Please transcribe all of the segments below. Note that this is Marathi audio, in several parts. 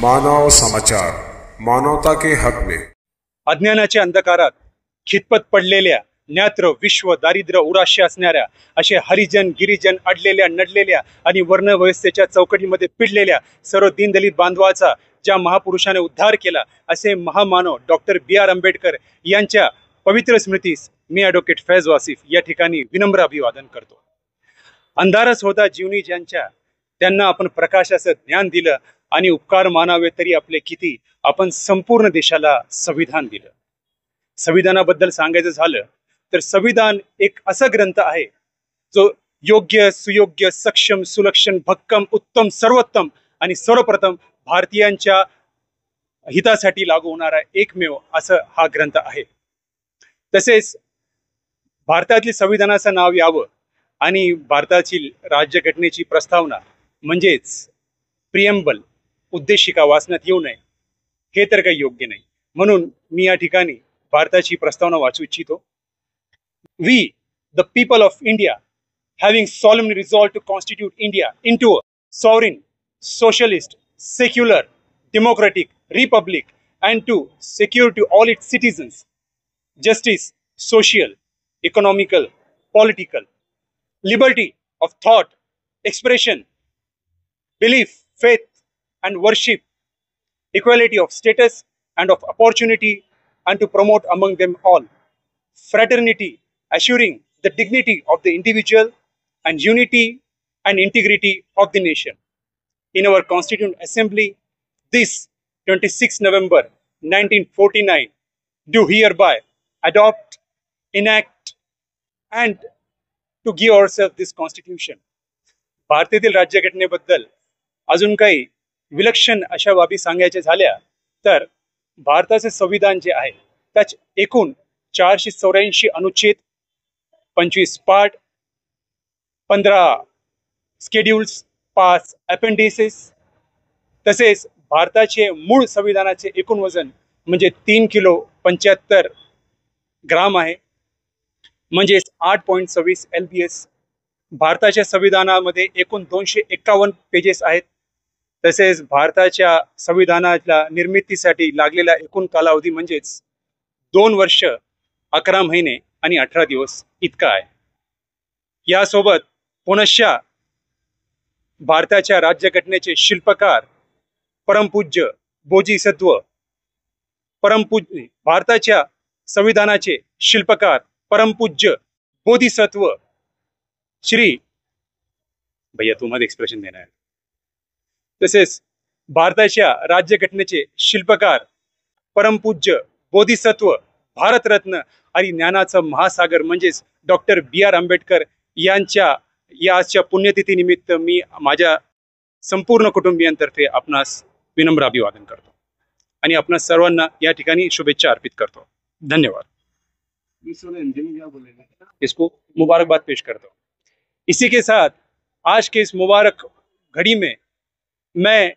मानव समाचार, मानवता के हक में. अज्ञानाच्या अंधकारात खितपत पडलेल्या, ज्ञात्र विश्व दारिद्र्य उराशी असणाऱ्या असे हरिजन गिरिजन अडलेल्या नडलेल्या आणि वर्णव्यवस्थेच्या चौकटीमध्ये पिडलेल्या सर्व दीनदलित बांधवाचा ज्या महापुरुषाने उद्धार केला असे महामानव डॉक्टर B.R. आंबेडकर यांच्या पवित्र स्मृतीस मी ॲडव्होकेट फैज वासिफ या ठिकाणी विनम्र अभिवादन करतो. अंधारच होता जीवनी ज्यांच्या, त्यांना आपण प्रकाशाचं ज्ञान दिलं आणि उपकार मानावे तरी आपले किती, आपण संपूर्ण देशाला संविधान दिलं. संविधानाबद्दल सांगायचं झालं तर संविधान एक असा ग्रंथ आहे जो योग्य सुयोग्य सक्षम सुलक्षण भक्कम उत्तम सर्वोत्तम आणि सर्वप्रथम भारतीयांच्या हितासाठी लागू होणारा एकमेव असं हा ग्रंथ आहे. तसेच भारतातील संविधानाचं नाव यावं आणि भारतातील राज्यघटनेची प्रस्तावना म्हणजेच प्रिएम्बल उद्देशिका वाचण्यात येऊ नये हे तर काही योग्य नाही. म्हणून मी या ठिकाणी भारताची प्रस्तावना वाचू इच्छितो. We, the people of India, having solemnly resolved to constitute India into a sovereign, socialist, secular, democratic republic and to secure to all its citizens justice, social, economical, political, liberty of thought, expression, belief, faith and worship, equality of status and of opportunity, and to promote among them all fraternity, assuring the dignity of the individual and unity and integrity of the nation. In our Constituent Assembly, this 26 November 1949, do hereby adopt, enact, and to give ourselves this Constitution. भारतातील राज्यघटनेबद्दल अजून काही विलक्षण अशा बाबी सांगायच्या झाल्या तर भारताचे संविधान जे आहे त्यात एकूण 484 अनुच्छेद, 25 पार्ट, 15 स्केड्युल्स, 5 अपेंडिसेस, तसेच भारताचे मूळ संविधानाचे एकूण वजन म्हणजे 3 किलो 75 ग्राम आहे, म्हणजेच 8.26 LBS. भारताच्या संविधानामध्ये एकूण 251 पेजेस आहेत. तसेच भारताच्या संविधानाच्या निर्मितीसाठी लागलेला एकूण कालावधी म्हणजेच 2 वर्ष 11 महिने आणि 18 दिवस इतका आहे. यासोबत पुनश्च भारताच्या राज्यघटनेचे शिल्पकार परमपूज्य बोधिसत्व परमपूज्य भारताच्या संविधानाचे शिल्पकार परमपूज्य बोधिसत्व श्री भैया तुम्हाला एक्सप्रेशन देणार आहे. तसेच भारताच्या राज्यघटनेचे शिल्पकार परमपूज्य बोधिसत्व भारतरत्न आणि ज्ञानाचा महासागर म्हणजेच डॉक्टर B.R. आंबेडकर यांच्या याच्या पुण्यतिथीनिमित्त मी माझ्या संपूर्ण कुटुंबियांतर्फे आपणास विनम्र अभिवादन करतो आणि आपणा सर्वांना या ठिकाणी शुभेच्छा अर्पित करतो. धन्यवाद. इसको मुबारकबाद पेश करता हूँ. इसी के साथ आज के इस मुबारक घड़ी में मैं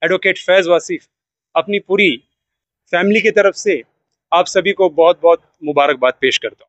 एडवोकेट फैज वासिफ अपनी पूरी फैमिली की तरफ से आप सभी को बहुत बहुत मुबारकबाद पेश करता हूँ.